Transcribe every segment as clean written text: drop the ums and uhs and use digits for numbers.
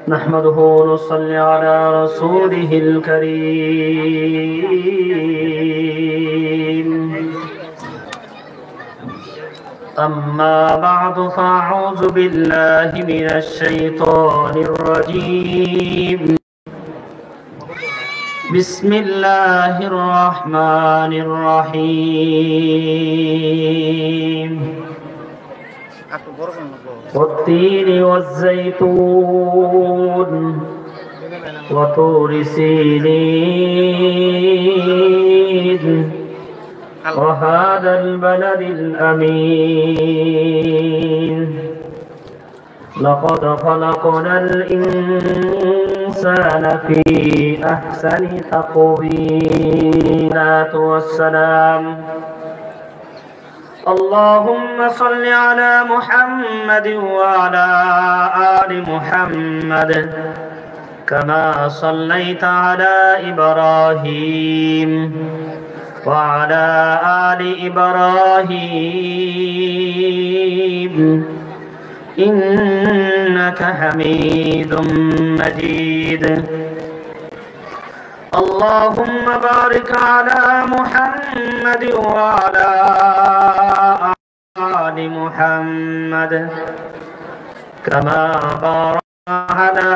نحمده ونصلي على رسوله الكريم أما بعد فأعوذ بالله من الشيطان الرجيم بسم الله الرحمن الرحيم والتين والزيتون وطور سينين وهذا البلد الأمين لقد خلقنا الإنسان في أحسن تقويم والسلام اللهم صل على محمد وعلى آل محمد كما صليت على إبراهيم وعلى آل إبراهيم إنك حميد مجيد اللهم بارك على محمد وعلى آل محمد كما باركت على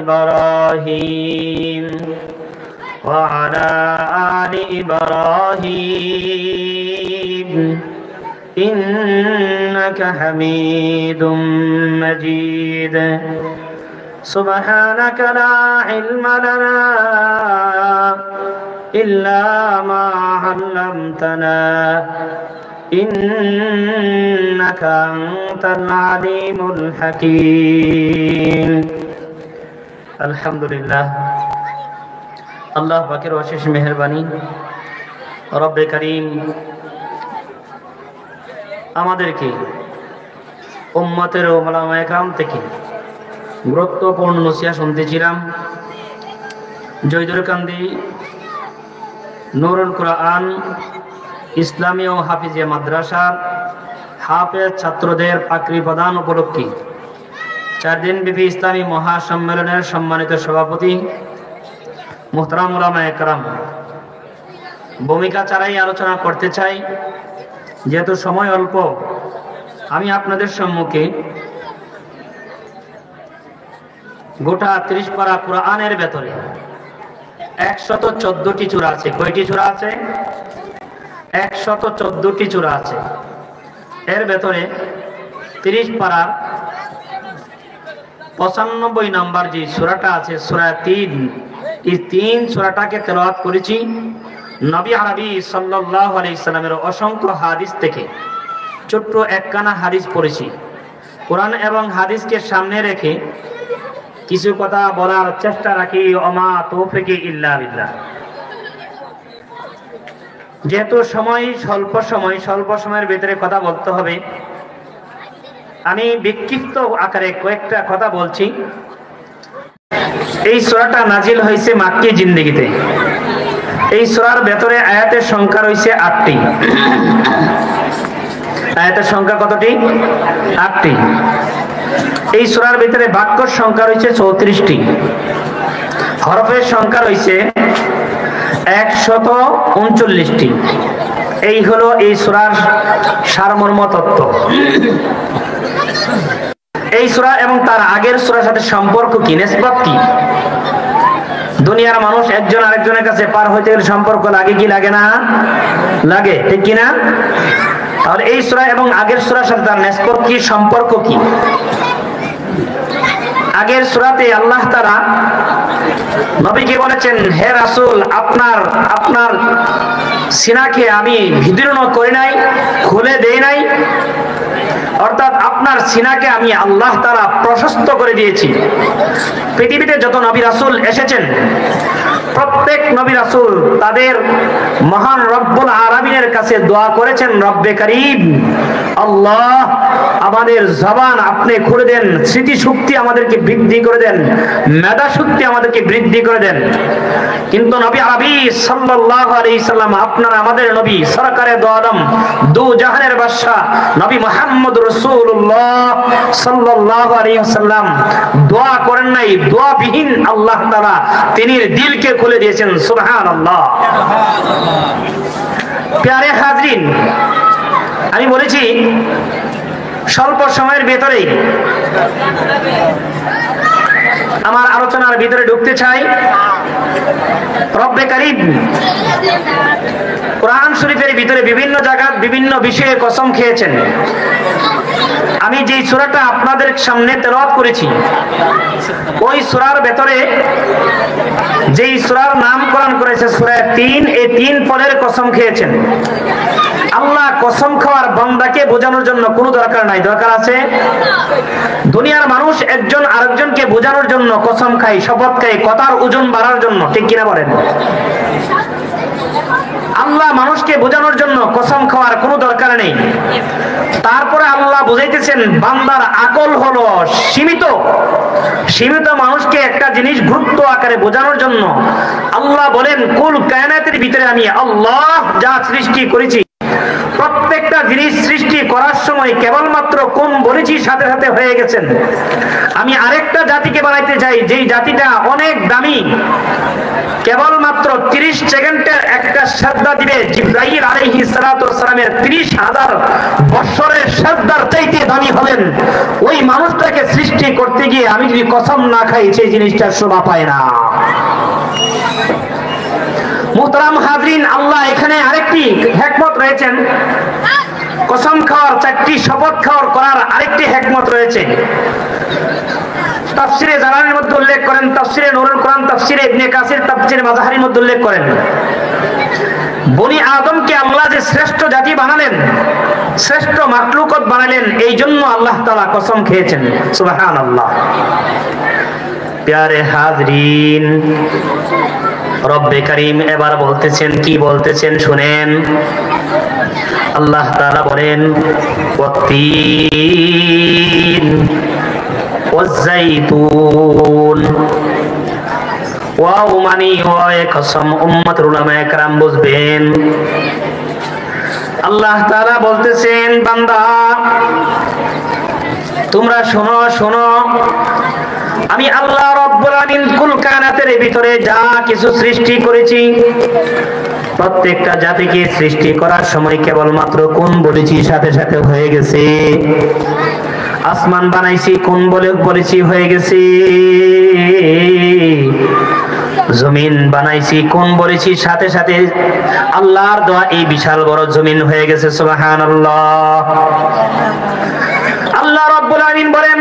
إبراهيم وعلى آل إبراهيم إنك حميد مجيد سبحانك لا علم لنا إلا ما علمتنا إنك أنت العليم الحكيم الحمد لله আল্লাহ পাকের অশেষ মেহেরবানি রব্বে করিম আমাদেরকে উম্মতের ওলামায়ে কেরাম থেকে গুরুত্বপূর্ণ নসিহত শুনতেছিলাম জয়দুরকান্দি নুরুল কুরআন ইসলামী ও হাফিজিয়া মাদ্রাসার হাফেজ ছাত্রদের পাকড়ি প্রদান উপলক্ষে 4 দিনব্যাপী ইসলামী মহাসম্মেলনের সম্মানিত সভাপতি মুহতারাম উলামায়ে কেরাম ভূমিকা ছাড়াই আলোচনা করতে চাই যেহেতু সময় অল্প আমি আপনাদের সম্মুখে গোটা 30 পারা কোরআনের ভেতরে 114টি সূরা আছে। কয়টি সূরা আছে? 114টি সূরা আছে। এর ভেতরে 30 পারার 95 নম্বর যে সূরাটা আছে সূরা 3, এই 3 সূরাটাকে তেলাওয়াত করেছি নবী আরবি সাল্লাল্লাহু আলাইহি সাল্লামের অসংখ্য হাদিস থেকে। ছোট্ট একখানা হাদিস পড়েছি। কোরআন এবং হাদিসকে সামনে রেখে কিছু কথা বলার চেষ্টা রাখি। ওমা তৌফিক ইল্লা বিল্লাহ। যেহেতু স্বল্প সময়ের ভিতরে কথা বলতে হবে, আমি বিক্ষিপ্ত আকারে কয়েকটা কথা বলছি। এই সূরাটা নাজিল হয়েছে মাক্কি জিন্দেগিতে। এই সূরার ভেতরে আয়াতের সংখ্যা রয়েছে 8টি। আয়াতের সংখ্যা কতটি? 8টি। এই সূরার ভিতরে বাক্যের সংখ্যা রয়েছে 34টি। হরফের সংখ্যা রয়েছে 139টি। এই হলো এই সূরার সারমর্ম তত্ত্ব। এই সূরা এবং তার আগের সূরার সাথে সম্পর্ক কি, নিসবত কি? দুনিয়ার মানুষ একজন আরেকজনের কাছে পার হইতে গেলে সম্পর্ক লাগে কি লাগে না? লাগে, ঠিক কি না? তাহলে এই সূরা এবং আগের সূরার সাথে তার নিসবত কি, সম্পর্ক কি? আগের সূরাতে আল্লাহ তাআলা নবীকে বলেছেন, হে রাসূল, আপনার সিনাকে আমি ভিদীর্ণ করি নাই, খুলে দেই নাই, অর্থাৎ আপনার সিনাকে আমি আল্লাহ তাআলা প্রশস্ত করে দিয়েছি। পৃথিবীতে যত নবী রাসূল এসেছেন প্রত্যেক নবী রাসূল তাদের মহান রব্বুল আলামিনের কাছে দোয়া করেছেন, রব্বে করিম আল্লাহ আমাদের জবান আপনি খুলে দেন, স্মৃতি শক্তি আমাদেরকে বৃদ্ধি করে দেন, মেধা শক্তি আমাদেরকে বৃদ্ধি করে দেন। কিন্তু নবী আরবি সাল্লাল্লাহু আলাইহি সাল্লাম, আপনার আমাদের নবী সরকারে দো আলম, দু জাহানের বাদশা নবী মুহাম্মদ রাসূলুল্লাহ সাল্লাল্লাহু আলাইহি ওয়াসাল্লাম দোয়া করেন নাই, দোয়া বিহীন আল্লাহ তাআলা তিনির দিলকে খুলে দিয়েছেন। সুবহানাল্লাহ। প্যারে হাজরিন, আমি বলেছি স্বল্প সময়ের ভেতরেই আমার আলোচনার ভিতরে ঢুকতে চাই। রব্বে কারীম কোরআন শরীফের ভিতরে বিভিন্ন জায়গা বিভিন্ন বিষয়ে কসম খেয়েছেন। আমি যেই সূরাটা আপনাদের সামনে তেলাওয়াত করেছি, ওই সূরার ভেতরে যেই সূরার নামকরণ করেছে সূরা ৩, এই ৩ পদের কসম খেয়েছেন। আল্লাহ কসম খাওয়ার বান্দাকে বোঝানোর জন্য কোনো দরকার নাই। দরকার আছে? দুনিয়ার মানুষ একজন আরেকজনকে বোঝানোর জন্য কসম খায়, শপথ খায়, কথার ওজন বাড়ার জন্য, ঠিক কিনা বলেন? আল্লাহ মানুষকে বোঝানোর জন্য কসম খাওয়ার কোনো দরকার নেই। তারপরে আল্লাহ বুঝাইতেছেন বান্দার আকল হলো সীমিত। সীমিত মানুষকে একটা জিনিস গুরুত্ব আকারে বোঝানোর জন্য আল্লাহ বলেন, কুল কায়নাতের ভিতরে আমি আল্লাহ যা সৃষ্টি করেছি, প্রত্যেকটা জিনিস সৃষ্টি করার সময় কেবলমাত্র কোন বলেছি সাথে সাথে হয়ে গেছেন। আমি আরেকটা জাতিকে বানাইতে চাই, যেই জাতিটা অনেক দামি, কেবলমাত্র 30 সেকেন্ডের একটা সাজদা দিবে জিবরাইল আলাইহিস সালাতু ওয়াস সালামের 30,000 বছরের সাজদার চাইতে দামি হলেন। ওই মানুষটাকে সৃষ্টি করতে গিয়ে আমি যদি কসম না খাই, সেই জিনিসটা শোভা পায় না। মুহতারাম হাজরিন, আল্লাহ এখানে আরেকটি হিকমত রয়েছেন। কসম খাওয়ার, 4টি শপথ খাওয়ার করার আরেকটি হিকমত রয়েছে। তাফসিরে জালালের মধ্যে উল্লেখ করেন, তাফসিরে নূরুল কোরআন, তাফসিরে ইবনে কাসির, তাফসিরে মাজাহারির মধ্যে উল্লেখ করেন, বনি আদমকে আল্লাহ যে শ্রেষ্ঠ জাতি বানালেন, শ্রেষ্ঠ মাখলুকত বানালেন, এই জন্য আল্লাহ তাআলা কসম খেয়েছেন। সুবহানাল্লাহ। প্যারে হাজরিন, রব্বে কারীম এবার বলতেছেন, কি বলতেছেন শুনেন। আল্লাহ তাআলা বলেন, ওয়াত্তিন ওয়াজ্জাইতুন। ওয়াও মানি হয় কসম, উম্মতের উলামায়ে কেরাম বুঝবেন। আল্লাহ তাআলা বলতেছেন, বান্দা তোমরা শোনো শোনো, আমি আল্লাহ রব্বুল আলামিন কুল কায়নাতের ভিতরে যা কিছু সৃষ্টি করেছি, প্রত্যেকটা জাতিকে সৃষ্টি করার সময় কেবলমাত্র কোন বলেছি সাথে সাথে হয়ে গেছে। আসমান বানাইছি, কোন বলেছি হয়ে গেছে। জমিন বানাইছি, কোন বলেছি সাথে সাথে আল্লাহর দোয়া এই বিশাল বড় জমিন হয়ে গেছে। সুবহানাল্লাহ। আল্লাহ রব্বুল আলামিন বলেন,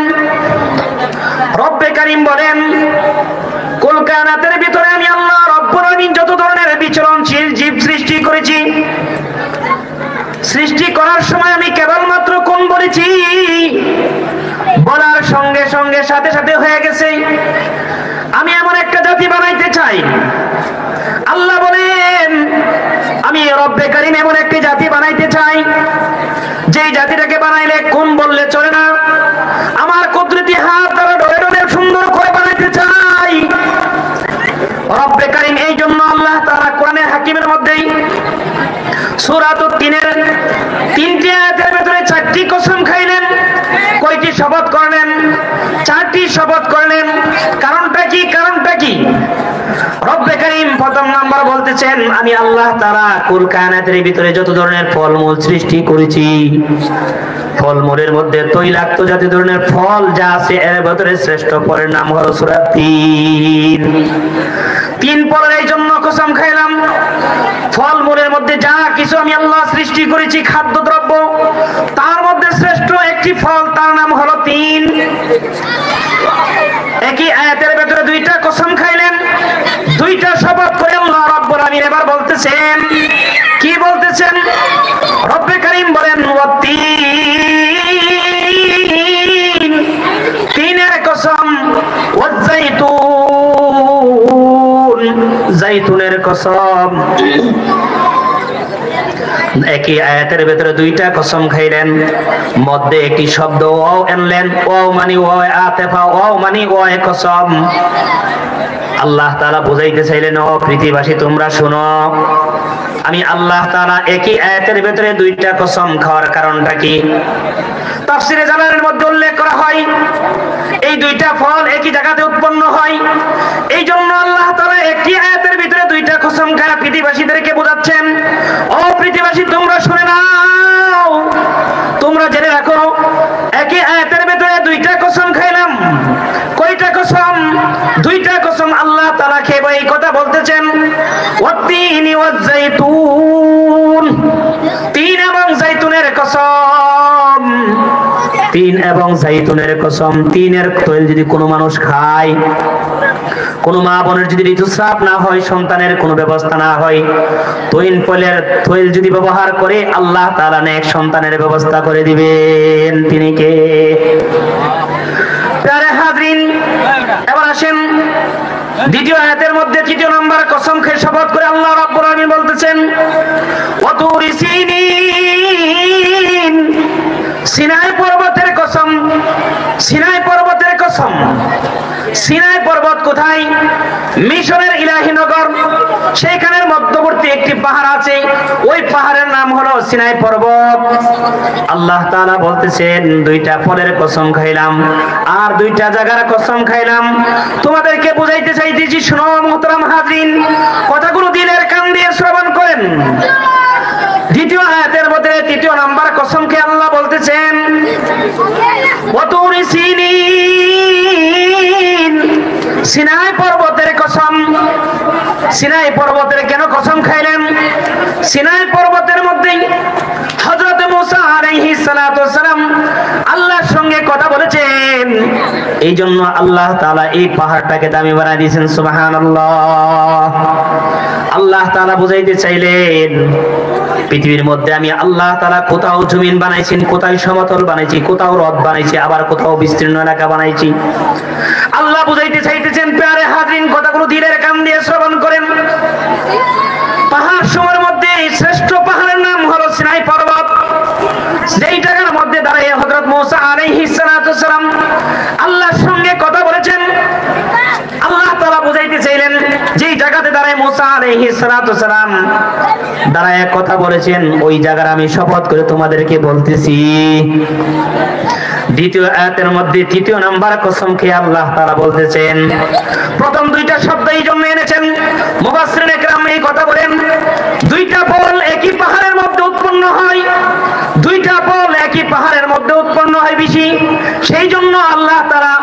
রব্বে কারীম বলেন, কুল কায়নাতের ভিতরে আমি আল্লাহ রব্বুল আলামিন যত ধরনের বিচরণশীল জীব সৃষ্টি করেছি, সৃষ্টি করার সময় আমি কেবলমাত্র কোন বলেছি, বলার সঙ্গে সঙ্গে সাথে সাথে হয়ে গেছে। আমি এমন একটা জাতি বানাইতে চাই। আল্লাহ বলেন, আমি রব্বে কারীম এমন একটি জাতি বানাইতে চাই, যেই জাতিটাকে বানাইলে কোন বললে চলে না, আমার কুদরতি হাত দ্বারা ডলে ডলে সুন্দর করে বানাইতে চাই। রব্বে কারীম এই জন্য আল্লাহ তাআলা কোরআনে হাকিমের মধ্যেই সূরা তিনের 3টি আয়াতের ভিতরে 4টি কসম খাইলেন। কয়টি শপথ করলেন? 4টি শপথ করলেন। কারণটা কি? কারণটা কি? রব্বে কারীম প্রথম নাম্বার বলতেছেন, আমি আল্লাহ তাআলা কুল কায়নাতের ভিতরে যত ধরনের ফলমূল সৃষ্টি করেছি, ফলমূলের মধ্যে তৈলাক্ত জাতীয় ধরনের ফল যা আছে, এর ভিতরে শ্রেষ্ঠ ফলের নাম হলো সূরা 3 ফলের এই জন্য কসম খাইলাম। ফলমূলের মধ্যে যা কিছু আমি আল্লাহ সৃষ্টি করেছি, খাদ্যদ্রব্য, তার মধ্যে শ্রেষ্ঠ একটি ফল, তার নাম হলো 3। একই আয়াতের ভিতরে 2টা কসম খাইলেন, 2টা শপথ করে আল্লাহ রাব্বুল আলামিন এবার বলতেছেন, কি বলতেছেন? রব্বে কারীম বলেন, ওয়াত্তিন, 3-এর কসম, ওয়াজ্জাইতুন, জাইতুনের কসম। একই আয়াতের ভেতরে দুইটা কসম খাইলেন, মধ্যে একটি শব্দ ওয়াও আনলেন। ওয়াও মানে ওয়াও আতেফা, ওয়াও মানে ওয়াও কসম। আল্লাহ তাআলা বুঝাইতে চাইলেন, ও পৃথিবীবাসী তোমরা শোনো, আমি আল্লাহ তাআলা একই আয়াতের ভেতরে দুইটা কসম খাওয়ার কারণটা কি? তাফসীরে জালালের মধ্যে উল্লেখ করা হয় এই দুইটা ফল একই জায়গাতে উৎপন্ন হয়। এই জন্য আল্লাহ তাআলা একই আয়াতের ভিতরে দুইটা কসম খায় পৃথিবীবাসীদেরকে বোঝাচ্ছেন, ও পৃথিবীবাসী তোমরা শুনে নাও, তোমরা জেনে রাখো একই আয়াতের ভিতরে দুইটা কসম খাইলাম। কয়টা কসম? দুইটা কসম আল্লাহ তাআলা খেয়ে এই কথা বলতেছেন, ওয়াত্তিনি ওয়াজ-জাইতুন, তিন এবং জাইতুনের কসম, তিন এবং জাইতুনের কসম। তিনের তৈল যদি কোনো মানুষ খায়, কোন মা বোনের যদি ঋতুস্রাব না হয়, সন্তানের কোনো ব্যবস্থা না হয়, তৈল ফলের তৈল যদি ব্যবহার করে আল্লাহ তাআলা নেক সন্তানের ব্যবস্থা করে দিবেন। তিনি কে? প্যারে হাজরিন, এবার আসেন দ্বিতীয় আয়াতের মধ্যে তৃতীয় নম্বর কসম খেয়ে শপথ করে আল্লাহ রাব্বুল আলামিন বলতেছেন, ওয়াতুরি সিনিন, সিনাই পর্বতের কসম, সিনাই পর্বতের কসম। সিনাই পর্বত কোথায়? মিশরের ইলাহিনগর, সেইখানের মধ্যবর্তী একটি পাহাড় আছে, ওই পাহাড়ের নাম হলো সিনাই পর্বত। আল্লাহ তাআলা বলতেছেন, দুইটা ফলের কসম খাইলাম আর দুইটা জায়গার কসম খাইলাম। তোমাদেরকে বুঝাইতে চাইতেছি, শোনো মুহতারাম হাজরিন, কথাগুলো দিলের কান দিয়ে শ্রবণ করেন। দ্বিতীয় আয়াতের মধ্যে তৃতীয় নাম্বার কসমকে আল্লাহ বলতেছেন, ওয়াতুরি সিনিন, সিনাই পর্বতের কসম। সিনাই পর্বতের কেন কসম খাইলেন? সিনাই পর্বতের মধ্যে হযরত মুসা আলাইহিস সালাতু ওয়াস সালাম আল্লাহর সঙ্গে কথা বলেছেন, এই জন্য আল্লাহ তাআলা এই পাহাড়টাকে দামি বানায় দিয়েছেন। সুবহানাল্লাহ। আল্লাহ তাআলা বুঝাইতে চাইলেন, পৃথিবীর মধ্যে আমি আল্লাহ তাআলা কোথাও জমিন বানাইছেন, কোথাও সমতল বানাইছি, কোথাও হ্রদ বানাইছি, আবার কোথাও বিস্তীর্ণ এলাকা বানাইছি। আল্লাহ বুঝাইতে চাইতেছেন, প্যারে হাজরিন, কথাগুলো দিলের কান দিয়ে শ্রবণ করেন। পাহাড় সমূহের মধ্যে শ্রেষ্ঠ পাহাড়ের নাম হলো সিনাই পর্বত। যেই জায়গার মধ্যে দাঁড়িয়ে হযরত মুসা আলাইহিস সালাতু ওয়াস সালাম আল্লাহর সঙ্গে কথা বলেছেন, আল্লাহ তাআলা বুঝাইতে চাইলেন, যেই জায়গাতে দাঁড়ায় মুসা আলাইহিস সালাতু ওয়াস সালাম দাঁড়ায় কথা বলেছেন, ওই জায়গার আমি শপথ করে তোমাদেরকে বলতেছি। দ্বিতীয় আয়াতের মধ্যে তৃতীয় নাম্বার কসম খেয়ে আল্লাহ তাআলা বলতেছেন, প্রথম দুইটা শব্দ এই জন্য এনেছেন, মুফাসসিরিনে কেরাম এই কথা বলেন, দুইটা ফল একই পাহাড়ের মধ্যে উৎপন্ন হয়, দুইটা ফল একই পাহাড়ের মধ্যে উৎপন্ন হয় বেশি, সেই জন্য আল্লাহ তাআলা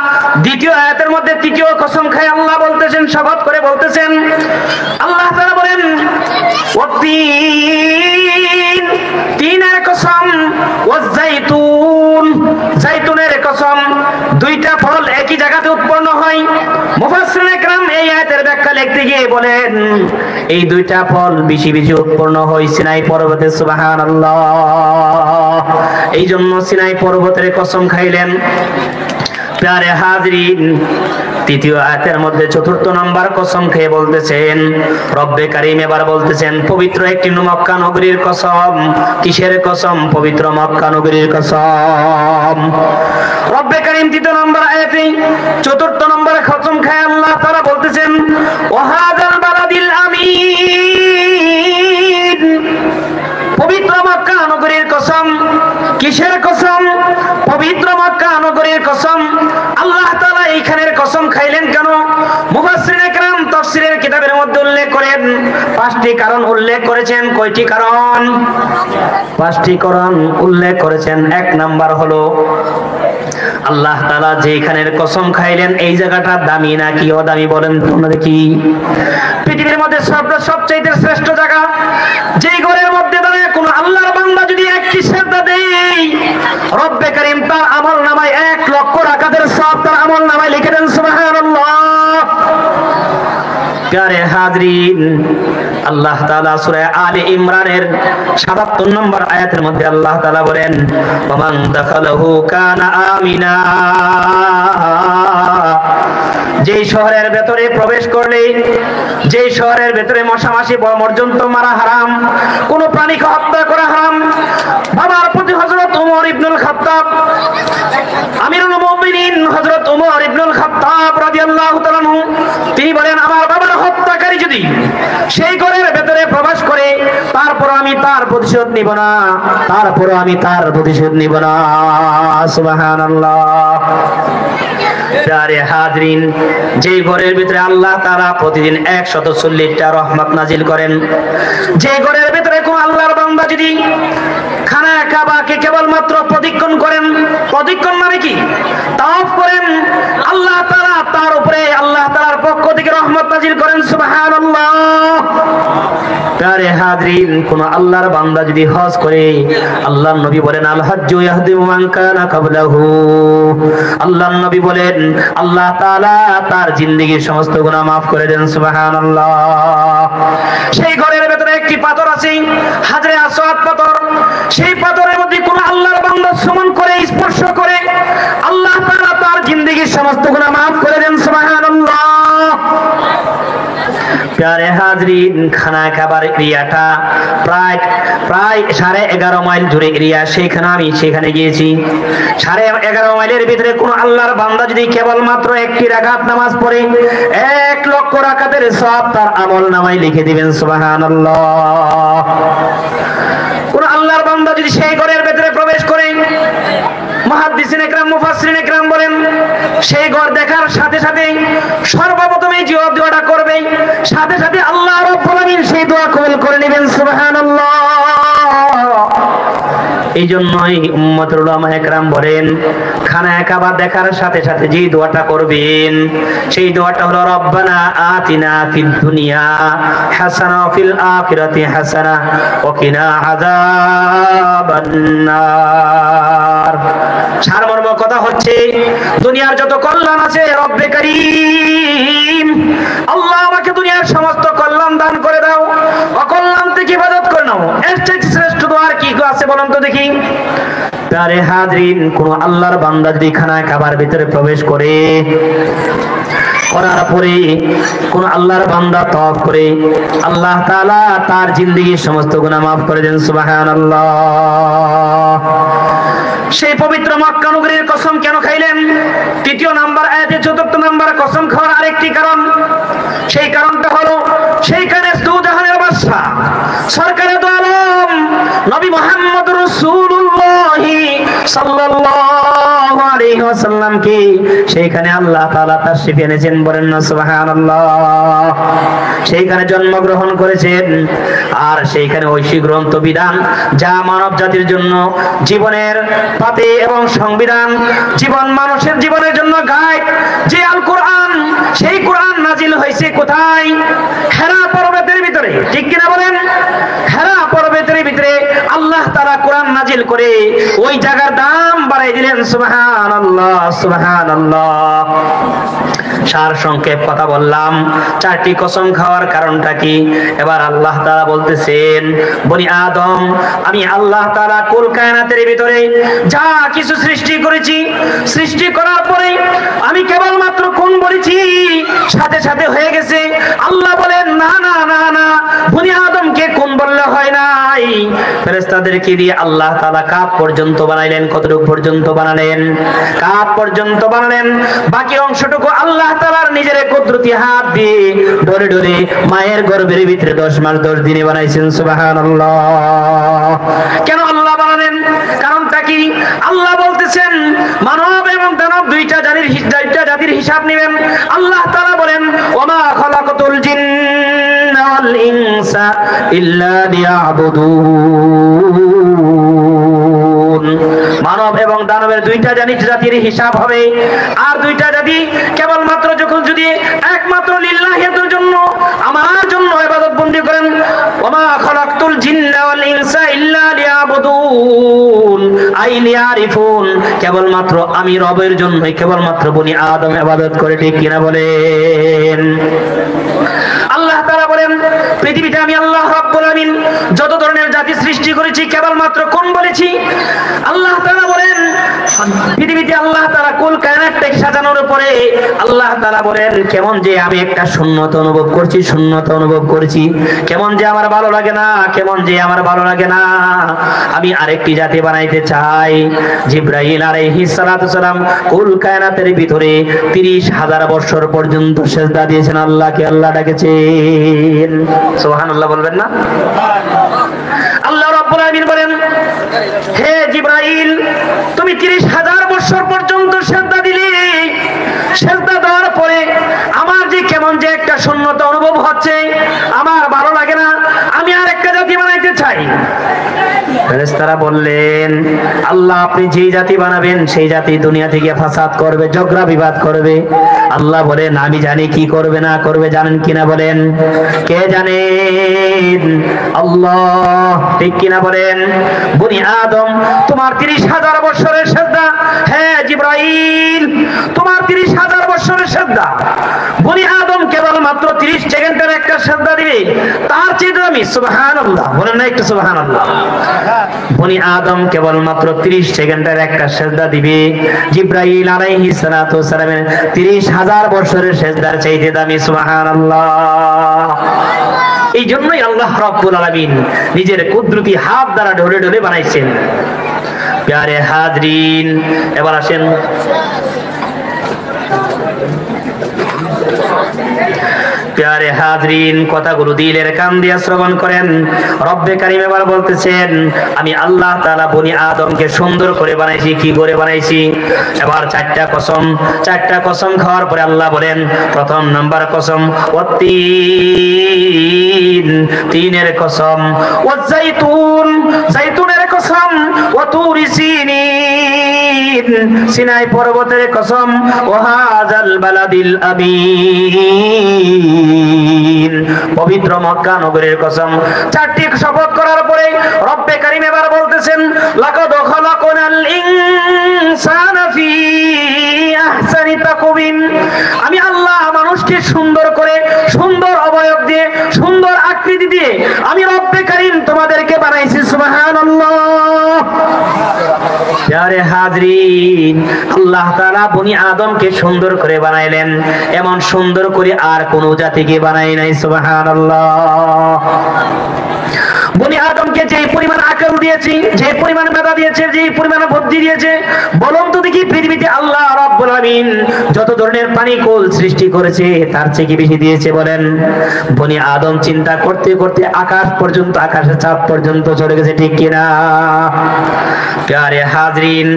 দ্বিতীয় আয়াতের মধ্যে তৃতীয় কসম খায় আল্লাহ বলতেছেন, শপথ করে বলতেছেন। আল্লাহ তাআলা বলেন, ওয়াত্তিন, তিনের কসম, ওয়াজ-জাইতুন, জাইতুনের কসম। দুইটা ফল একই জায়গাতে উৎপন্ন হয়। মুফাসসিরিনে কেরাম এই আয়াতের ব্যাখ্যা লিখতে গিয়ে বলেন, এই দুইটা ফল বেশি বেশি উৎপন্ন হয় সিনাই পর্বতে। সুবহানাল্লাহ। এই জন্য সিনাই পর্বতের কসম খাইলেন। প্যারে হাজরিন, তৃতীয় আয়াতের মধ্যে চতুর্থ নাম্বার কসম খেয়ে বলতেছেন, রব্বে কারীম এবার বলতেছেন, পবিত্র একটি মক্কা নগরীর কসম। কিসের কসম? পবিত্র মক্কা নগরীর কসম। রব্বে কারীম তৃতীয় নাম্বার আয়াতে চতুর্থ নাম্বার কসম খায় আল্লাহ তাআলা বলতেছেন, ওয়াহাদাল বালাদিল আমিন, পবিত্র মক্কা নগরীর কসম। কিসের কসম? পবিত্র মক্কা নগরীর কসম। আল্লাহ তাআলা এইখানের কসম খাইলেন কেন? মুফাসসিরিনে কেরাম তাফসীরের কিতাবের মধ্যে উল্লেখ করেন, পাঁচটি কারণ উল্লেখ করেছেন। কয়টি কারণ? পাঁচটি কারণ উল্লেখ করেছেন। এক নাম্বার হলো, আল্লাহ তাআলা যেখানের কসম খাইলেন এই জায়গাটা দামি নাকি অদামি? বলেন তোমরা দেখি। পৃথিবীর মধ্যে সবচেয়ে শ্রেষ্ঠ জায়গা, যেই ঘরের মধ্যে দাঁড়িয়ে কোন আল্লাহর বান্দা যদি একটি সিজদা দেয়, রব্বে কারীম তার আমলনামায় 1 লক্ষ রাকাতের সওয়াব তার আমলনামায় লিখে দেন। সুবহানাল্লাহ। প্যারে হাজরিন, আল্লাহ তাআলা সূরা আলে ইমরানের ৭৭ নম্বর আয়াতের মধ্যে আল্লাহ তাআলা বলেন, ওয়ামান দাখালাহু কানা আমিনা, যেই শহরের ভেতরে প্রবেশ করলে, যেই শহরের ভেতরে মশামাছি পর্যন্ত মারা হারাম, কোন প্রাণীকে হত্যা করা হারাম। বাবার প্রতি হযরত ওমর ইবনুল খাত্তাব, আমিরুল মুমিনিন হযরত ওমর ইবনুল খাত্তাব রাদিয়াল্লাহু তাআলা আনহু, তিনি বলেন, আমার বাবার হত্যাকারী যদি সেই ঘরের ভেতরে প্রবেশ করে, তারপর আমি তার প্রতিশোধ নিব না, তারপর আমি তার প্রতিশোধ নিব না। সুবহানাল্লাহ। প্যারে হাজরিন, যেই ঘরের ভিতরে আল্লাহ তাআলা প্রতিদিন 140টা রহমত নাজিল করেন, যে ঘরের ভিতরে কোন আল্লাহর বান্দা যদি খানা কাবাকে কেবলমাত্র প্রদক্ষিণ করেন, প্রদক্ষিণ মানে কি, তাওয়াফ করেন, আল্লাহ তাআলা তার উপরে আল্লাহ তাআলার পক্ষ থেকে রহমত নাজিল করেন। সুবহানাল্লাহ। প্যারে হাজরিন, কোন আল্লাহর বান্দা যদি হজ করে, আল্লাহর নবী বলেন, আল হাজ্জু ইয়াহদিমু মান কানা ক্বাবলাহু, আল্লাহর নবী বলেন, আল্লাহ তাআলা তার জিন্দেগীর সমস্ত গুনাহ মাফ করে দেন। সুবহানাল্লাহ। সেই ঘরের ভেতরে একটি পাথর আছে, হাজরে আসওয়াদ পাথর। সেই পাথরের মধ্যে কোন আল্লাহর বান্দা সুমন করে, স্পর্শ করে, আল্লাহ তাআলা তার জিন্দেগীর সমস্ত গুনাহ মাফ করে দেন। সুবহানাল্লাহ। প্যারে হাজরিন, খানা কাবার এরিয়াটা প্রায় 11.5 মাইল জুড়ে এরিয়া। সেখানে গিয়েছি। 11.5 মাইলের ভিতরে কোন আল্লাহর বান্দা যদি কেবলমাত্র একটি রাকাত নামাজ পড়ে, 1 লক্ষ রাকাতের সওয়াব তার আমল নামায় লিখে দিবেন। সুবহানাল্লাহ। কোন আল্লাহর বান্দা যদি সেই ঘরের ভেতরে প্রবেশ করে, মুহাদ্দিসিন ইকরাম, মুফাসসিরিন ইকরাম বলেন, সেই ঘর দেখার সাথে সাথে সর্বপ্রথম এই যে দোয়াটা করবে, সাথে সাথে আল্লাহ রাব্বুল আলামিন সেই দোয়া কবুল করে নেবেন। সুবহানাল্লাহ। এই জন্যই উম্মতের উলামা ইকরাম বলেন, খানা কাবা দেখার সাথে সাথে যে দোয়াটা করবেন, সেই দোয়াটা হলো, রব্বানা আতিনা ফিদ দুনিয়া হাসানা ওয়া ফিল আখিরাতি হাসানা ওয়া কিনা আযাবান নার। সারমর্ম কথা হচ্ছে, দুনিয়ার যত কল্যাণ আছে, রব্বে কারীম আল্লাহ আমাকে দুনিয়ার সমস্ত কল্যাণ দান করে দাও, অকল্যাণ থেকে হেফাজত করে নাও। এর চেয়ে শ্রেষ্ঠ দোয়া আর কি আছে বলুন তো দেখি। প্যারে হাজরিন, কোন আল্লাহর বান্দা যদি খানা কাবার ভিতরে প্রবেশ করে, করার পরে কোন আল্লাহর বান্দা তওয়াফ করে, আল্লাহ তাআলা তার জিন্দেগীর সমস্ত গুনাহ মাফ করে দেন। সুবহানাল্লাহ। সেই পবিত্র মক্কা নগরীর কসম কেন খাইলেন? 3 নাম্বার আয়াতে 4 নাম্বার কসম খাওয়ার আরেকটি কারণ। সেই কারণটা হলো, সেইখানে দুজাহানের বাদশা সরকারে দু আলম নবী মুহাম্মদ রাসূলুল্লাহ সাল্লাল্লাহু আলাইহি ওয়াসাল্লামকে সেইখানে আল্লাহ তাআলা তাশরীফ এনেছেন। বলেন না সুবহানাল্লাহ। সেইখানে জন্মগ্রহণ করেছেন, আর সেইখানে ঐশী গ্রন্থ বিধান, যা মানব জাতির জন্য জীবনের পাতে এবং সংবিধান, জীবন মানুষের জীবনের জন্য গাইড, যে আল কোরআন, সেই কোরআন নাজিল হয়েছে কোথায়? হেরা পর্বতের ভিতরে। ঠিক কিনা বলেন? হেরা পর্বতের ভিতরে আল্লাহ তাআলা কোরআন নাজিল করে ওই জায়গার দাম বাড়াই দিলেন। সুবহানাল্লাহ, সুবহানাল্লাহ। সার সংক্ষেপ কথা বললাম, 4টি কসম খাওয়ার কারণটা কি? এবার আল্লাহ তাআলা বলতেছেন, বনি আদম, আমি আল্লাহ তাআলা কুল কায়নাতের ভিতরে যা কিছু সৃষ্টি করেছি, সৃষ্টি করার পরে আমি কেবলমাত্র কোন বলেছি, সাথে সাথে হয়ে গেছে। আল্লাহ বলেন, না না না না, বনি আদমকে কোন বললে হয় নাই। ফেরেশতাদেরকে দিয়ে আল্লাহ তাআলা কাপ পর্যন্ত বানাইলেন। কতটুকু পর্যন্ত বানালেন? কাপ পর্যন্ত বানালেন। বাকি অংশটুকু আল্লাহ তাআলার নিজের কুদরতি হাত দিয়ে ডরে ডরে মায়ের গর্ভের ভিতরে 10 মাস 10 দিনে বানাইছেন। সুবহানাল্লাহ। কেন আল্লাহ বানালেন? কারণটা কি? আল্লাহ বলতেছেন, মানব এবং দানব দুইটা জাতির হিসাব নেবেন। আল্লাহ তাআলা বলেন, ওমা খালাকাতুল জিন্না ওয়াল ইনসা ইল্লা লিয়াবুদুন। মানব এবং দানবের দুইটা জাতির হিসাব হবে। আর দুইটা জাতি কেবলমাত্র যখন যদি একমাত্র লিল্লাহির জন্য, আমার জন্য ইবাদত বন্দি করেন। ওমা খালাকতুল জিন্না ওয়াল ইনসা ইল্লা লিয়াবুদুন আই লিয়ারিফুন। কেবলমাত্র আমি রবের জন্যই কেবলমাত্র বনি আদম ইবাদত করে। ঠিক কিনা বলেন? আল্লাহ তাআলা বলেন, পৃথিবীতে আমি আল্লাহ রাব্বুল আলামিন যত ধরনের জাতি সৃষ্টি করেছি কেবলমাত্র কোন বলেছি? আল্লাহ তাআলা বলেন, পৃথিবীতে আল্লাহ তাআলা কুল কায়নাতকে সাজানোর পরে পরে আল্লাহ তাআলা বলেন কেমন যে আমি একটা শূন্যতা অনুভব করছি, শূন্যতা অনুভব করছি, কেমন যে আমার ভালো লাগে না, কেমন যে আমার ভালো লাগে না, আমি আরেকটি জাতি বানাইতে চাই। জিবরাইল আলাইহিস সালাতু সালাম কুল কায়নাতের ভিতরে 30,000 বছর পর্যন্ত সিজদা দিয়েছেন আল্লাহকে, আল্লাহ ডাকেছেন। সুবহানাল্লাহ বলবেন না? আল্লাহ রাব্বুল আলামিন বলেন হে জিবরাইল তুমি 30,000 বছর পর্যন্ত সিজদা দিলে, সিজদা দেওয়ার পরে আমার যে কেমন যে একটা শূন্যতা অনুভব হচ্ছে, আমার ভালো লাগে না, আমি আর একটা জাতি বানাইতে চাই। ফেরেশতারা বললেন আল্লাহ আপনি যেই জাতি বানাবেন সেই জাতি দুনিয়া থেকে ফাসাদ করবে, ঝগড়া বিবাদ করবে। আল্লাহ বলেন আমি জানি কি করবে না করবে, জানেন কিনা বলেন? কে জানেন? আল্লাহ। ঠিক কিনা বলেন? বনি আদম তোমার 30,000 বছরের সিজদা, হ্যাঁ জিবরাইল তোমার 30,000 বছরের সিজদা, বনি আদম কেবল মাত্র 30 সেকেন্ডের একটা সিজদা দিবে, তার চেয়ে দামি। সুবহানাল্লাহ বলেন না একটু সুবহানাল্লাহ। বনি আদম কেবল মাত্র 30 সেকেন্ডের একটা সিজদা দিবে, জিবরাইল আলাইহিস সালাতু ওয়াসালামের 30,000 বছরের সিজদার চাইতে দামি। সুবহানাল্লাহ। এই জন্যই আল্লাহ রাব্বুল আলামিন নিজের কুদরতি হাত দ্বারা ঢলে ঢলে বানাইছেন। প্যারে হাজরিন, এবার আসেন প্যারে হাজরিন, কথাগুলো দিলের কান দিয়ে শ্রবণ করেন। রব্বে কারীম এবার বলতেছেন আমি আল্লাহ তাআলা বনি আদমকে সুন্দর করে বানাইছি। কি করে বানাইছি? এবার চারটা কসম খাওয়ার পরে আল্লাহ বলেন প্রথম নাম্বার কসম ওয়াত্তিন, তিনের কসম, ওয়াজাইতুন, জাইতুনের কসম, ওয়াতুরি সিনিন, সিনাই পর্বতের কসম, ওয়াহাযাল বালাদিল আমিন, পবিত্র মক্কা নগরের কসম। চারটি শপথ করার পরে রব্বে কারীম এবার বলতেছেন লাকাদ খালাকনাল ইনসানা ফি আহসানি তাকওয়িম, আমি আল্লাহ মানুষকে সুন্দর করে, সুন্দর অবয়ব দিয়ে, সুন্দর আকৃতি দিয়ে আমি রব্বে কারীম তোমাদেরকে বানাইছি। সুবহানাল্লাহ। প্যারে হাজরিন, আল্লাহ তাআলা বনি আদমকে সুন্দর করে বানাইলেন, এমন সুন্দর করে আর কোন জাতিকে বানাই নাই। সুবহানাল্লাহ। বনি আদমকে যে পরিমাণ আকল দিয়েছি, যে পরিমাণ মেধা দিয়েছে, যে পরিমাণ বুদ্ধি দিয়েছে, বলুন তো দেখি পৃথিবীতে আল্লাহ রাব্বুল আলামিন যত ধরনের প্রাণী কুল সৃষ্টি করেছে তার চেয়ে কি বেশি দিয়েছে বলেন? বনি আদম চিন্তা করতে করতে আকাশ পর্যন্ত, আকাশের চাঁদ পর্যন্ত চলে গেছে। ঠিক কিনা? প্যারে হাজরিন,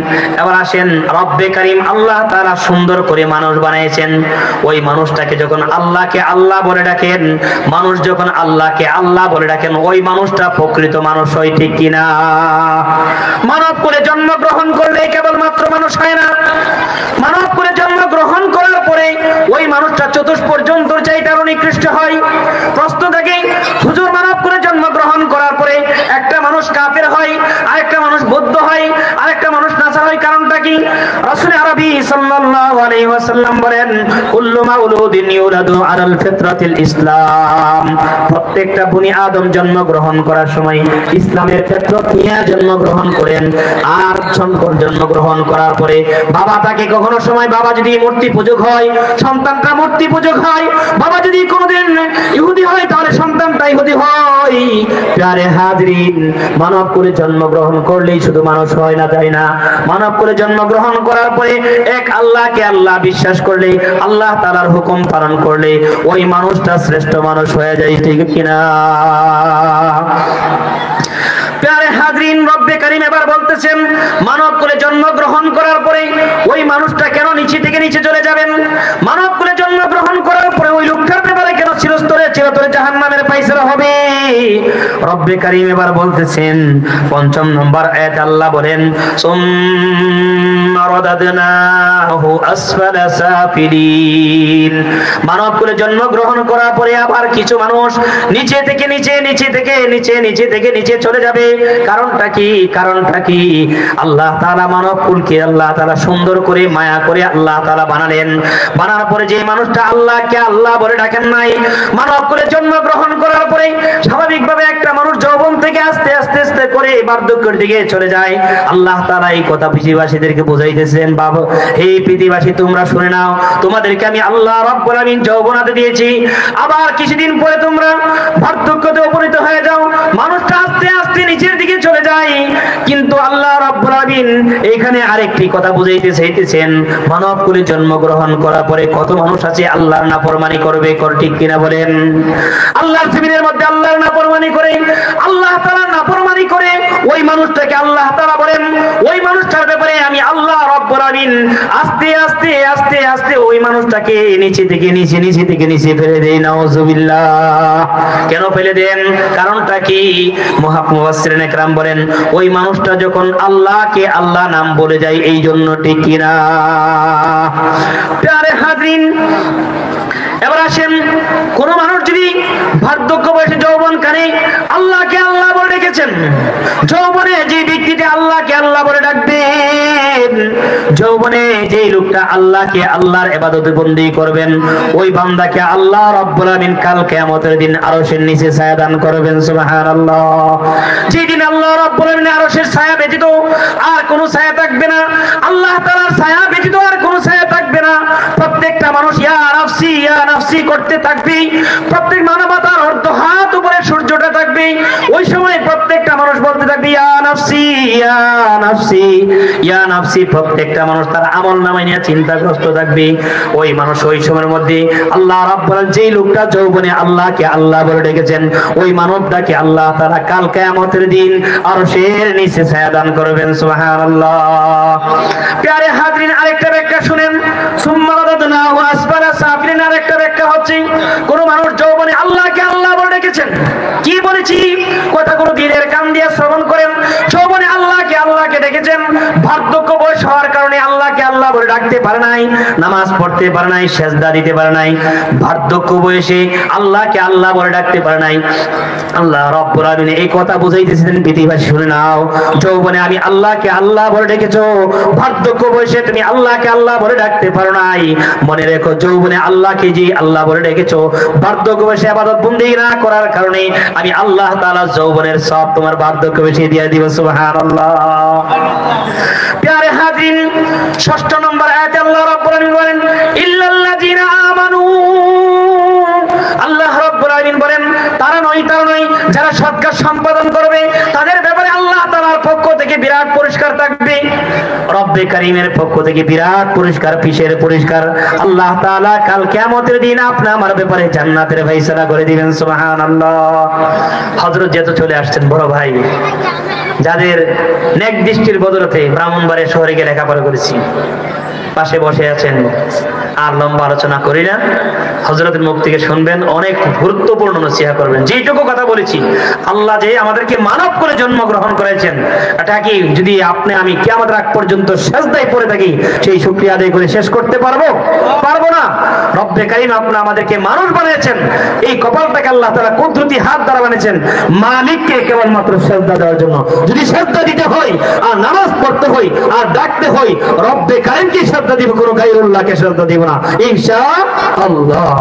এবার আসেন রব্বে কারীম আল্লাহ তাআলা সুন্দর করে মানুষ বানাইছেন। ওই মানুষটাকে যখন আল্লাহকে আল্লাহ বলে ডাকেন, মানুষ যখন আল্লাহকে আল্লাহ বলে ডাকেন, ওই মানুষটা প্রকৃত মানুষ হয়। ঠিক কিনা? মানব কুলে জন্মগ্রহণ করলে কেবলমাত্র মানুষ হয় না, মানব কুলে জন্মগ্রহণ করার পরে ওই মানুষটা চতুষ্পর্যন্ত চাইতে আরো নিকৃষ্ট হয়। প্রশ্ন থাকে হুজুর মানব কুলে জন্মগ্রহণ করার পরে একটা মানুষ কাফের হয়, আরেকটা মানুষ বৌদ্ধ হয়, আরেকটা মানুষ নাসারা হয়, কারণটা কি? রাসূল আরবি সাল্লাল্লাহু আলাইহি ওয়াসাল্লাম বলেন কুল্লু মাউলুদিন ইউলাদু আলাল ফিতরাতিল ইসলাম, প্রত্যেকটা বনি আদম জন্মগ্রহণ করার সময় ইসলামের ফিতরত নিয়ে জন্মগ্রহণ করেন। আর জন্মগ্রহণ করার পরে বাবা তাকে কখনো সময়, বাবা যদি মূর্তি পূজক হয় সন্তানটা মূর্তি পূজক হয়, বাবা যদি কোনোদিন ইহুদি হয় তাহলে সন্তানটা ইহুদি হয়। প্যারে হাজরিন, মানব কুলে জন্মগ্রহণ করলেই শুধু মানুষ হয় না, তাই না? মানব কুলে জন্মগ্রহণ করার পরে এক আল্লাহকে আল্লাহ বিশ্বাস করলে, আল্লাহ তাআলার হুকুম পালন করলে ওই মানুষটা শ্রেষ্ঠ মানুষ হয়ে যায়। ঠিক কিনা? প্যারে হাজরিন, রব্বে কারীম এবার বলতেছেন মানব কুলে জন্মগ্রহণ করার পরে ওই মানুষটা কেন নিচে থেকে নিচে চলে যাবেন? মানব কুলে জন্মগ্রহণ করার পরে ওই লোকটার ব্যাপারে কেন চিরতরে জাহান্নামের ফায়সালা হবে? রব্বে কারীম এবার বলতেছেন পঞ্চম নম্বর আয়াত আল্লাহ বলেন সুম্মা রাদাদনাহু আসফালা সাফিলিন, মানব কুলে জন্মগ্রহণ করার পরে আবার কিছু মানুষ নিচে থেকে নিচে চলে যাবে। কারণটা কি? কারণটা কি? আল্লাহ তাআলা মানব কুলকে আল্লাহ তাআলা সুন্দর করে মায়া করে আল্লাহ তাআলা বানালেন। বানার পরে যে মানুষটা আল্লাহকে আল্লাহ বলে ডাকেন নাই, মানব করে জন্মগ্রহণ করার পরে স্বাভাবিকভাবে একটা মানুষ যৌবন থেকে আস্তে আস্তে আস্তে করে বার্ধক্যের দিকে চলে যায়। আল্লাহ তাআলা এই কথা পৃথিবীবাসীদেরকে বোঝাইতেছেন, বাবা হে পৃথিবীবাসী তোমরা শুনে নাও, তোমাদেরকে আমি আল্লাহ রাব্বুল আমিন যৌবনাতে দিয়েছি, আবার কিছুদিন পরে তোমরা বার্ধক্যতে উপনীত হয়ে যাও। মানুষটা আস্তে আস্তে নিচের দিকে চলে যায়, কিন্তু আল্লাহ রাব্বুল আমিন এখানে আরেকটি কথা বুঝাইতে চাইতেছেন, মানব কুলে জন্মগ্রহণ করার পরে কত মানুষ আছে আল্লাহর নাফরমানি করবে, ঠিক কিনা বলেন? আল্লাহর জমিনের মধ্যে আল্লাহর নাফরমানি করে, আল্লাহ তাআলার নাফরমানি করে ওই মানুষটাকে আল্লাহ তাআলা বলেন, ওই মানুষটার ব্যাপারে আমি আল্লাহ রাব্বুল আমিন আস্তে আস্তে আস্তে আস্তে ওই মানুষটাকে নিচে থেকে নিচে ফেলে দেই। নাউজুবিল্লাহ। কেন ফেলে দেন? কারণটা কি? মুফাসসিরিন একরাম বলেন, ওই মানুষটা যখন আল্লাহকে আল্লাহ নাম বলে যায় এই জন্য, ঠিক কিনা? প্যারে হাজরিন, এবার আসেন, কোন মানুষ যদি বার্ধক্য বয়সে যৌবন কানে আল্লাহকে আল্লাহ বলে ডেকেছেন, যৌবনে যে ব্যক্তিটা আল্লাহকে আল্লাহ বলে ডাকবেন, যৌবনে যে লোকটা আল্লাহকে আল্লাহর ইবাদত বন্দেগী করবেন, ওই বান্দাকে আল্লাহ রাব্বুল আমিন কাল কিয়ামতের দিন আরশের নিচে ছায়া দান করবেন। সুবহানাল্লাহ। যেদিন আল্লাহ রাব্বুল আমিন আরশের ছায়া ব্যতীত আর কোনো ছায়া থাকবে না, আল্লাহ তাআলার ছায়া ব্যতীত আর কোনো ছায়া থাকবে না। প্রত্যেকটা মানুষ ইয়া নাফসি ইয়া নাফসি করতে থাকবে, প্রত্যেক মানবতার অর্ধ হাত উপরে সূর্যটা থাকবে, ওই সময় প্রত্যেকটা মানুষ বলতে থাকবে ইয়া নাফসি ইয়া নাফসি ইয়া নাফসি। প্রত্যেকটা মানুষ তার আমলনামায় নিয়ে চিন্তাগ্রস্ত থাকবে। ওই মানুষ ওই সময়ের মধ্যে আল্লাহ রাব্বুল আলামিন যেই লোকটা যৌবনে আল্লাহকে আল্লাহ বলে ডেকেছেন, ওই মানবটাকে আল্লাহ তাআলা কাল কিয়ামতের দিন আরশের নিচে ছায়া দান করবেন। সুবহানাল্লাহ। প্যারে হাজরিন, আরেকটা ব্যাখ্যা শুনেন, সুম্মা রাদাদনাহু আসফালা সাফিলিন। আরেকটা ব্যাখ্যা হচ্ছে, কোন মানুষ যৌবনে আল্লাহকে আল্লাহ বলে ডেকেছেন, কি বলেছি কথাগুলো দিলের কান দিয়ে শ্রবণ করেন। যৌবনে আল্লাহকে ডেকেছেন, বার্ধক্য বয়স হওয়ার কারণে আল্লাহকে আল্লাহ বলে ডাকতে পারে নাই, নামাজ পড়তে পারে নাই, সেজদা দিতে পারে নাই, বার্ধক্য বয়সে আল্লাহকে আল্লাহ বলে ডাকতে পারে নাই। আল্লাহ রাব্বুল আমিন এই কথা বুঝাইতেছেন, পৃথিবীবাসী শুনে নাও, যৌবনে আমি আল্লাহকে আল্লাহ বলে ডেকেছো, বার্ধক্য বয়সে তুমি আল্লাহকে আল্লাহ বলে ডাকতে পারো নাই। মনে রেখো, যৌবনে আল্লাহকে যে আল্লাহ বলে ডেকেছো, বার্ধক্য বয়সে ইবাদত বন্দেগী না করার কারণে আমি আল্লাহ তাআলা যৌবনের সব তোমার বার্ধক্য বয়সে দিয়ে দিব। সুবহানাল্লাহ। প্যারে হাজরিন, ৬ষ্ঠ নম্বর আয়াতে আল্লাহ রাব্বুল আমিন বলেন, ইল্লাল্লাযিনা আমানু। আল্লাহ রাব্বুল আমিন বলেন, তারা নয় যারা সৎ কাজ সম্পাদন করবে, তাদের ব্যাপারে আল্লাহ তাআলার পক্ষ থেকে বিরাট পুরস্কার থাকবে। রব্বে কারীমের পক্ষ থেকে বিরাট পুরস্কার, পিসের পুরস্কার আল্লাহ তাআলা কাল কিয়ামতের দিন আপনি আমার ব্যাপারে জান্নাতের ফয়সালা করে দিবেন। সুবহানাল্লাহ। হযরত যেহেতু চলে আসছেন, বড় ভাই যাদের নেক দৃষ্টির বদলতে ব্রাহ্মণবাড়িয়া শহরে গিয়ে লেখাপড়া করেছি, পাশে বসে আছেন, আর লম্বা আলোচনা করি না, হযরতের মুখ থেকে শুনবেন, অনেক গুরুত্বপূর্ণ নসিহত করবেন। যেটুকু কথা বলেছি, আল্লাহ যে আমাদেরকে মানব করে জন্মগ্রহণ করেছেন, এটা কি যদি আপনি আমি কিয়ামত রাত পর্যন্ত সিজদায় পড়ে থাকি, সেই শুকরিয়া আদায় করে শেষ করতে পারবো না। রব্বে কারীম আপনি আমাদেরকে মানুষ বানিয়েছেন, এই কপালটাকে আল্লাহ তাআলা কুদরতি হাত দ্বারা বানিয়েছেন মালিককে কেবলমাত্র সিজদা দেওয়ার জন্য। যদি সিজদা দিতে হয় আর নামাজ পড়তে হয় আর ডাকতে হয়, রব্বে কারীমকে সিজদা দিব, কোনো গায়রুল্লাহকে সিজদা দিব না ইনশাআল্লাহ।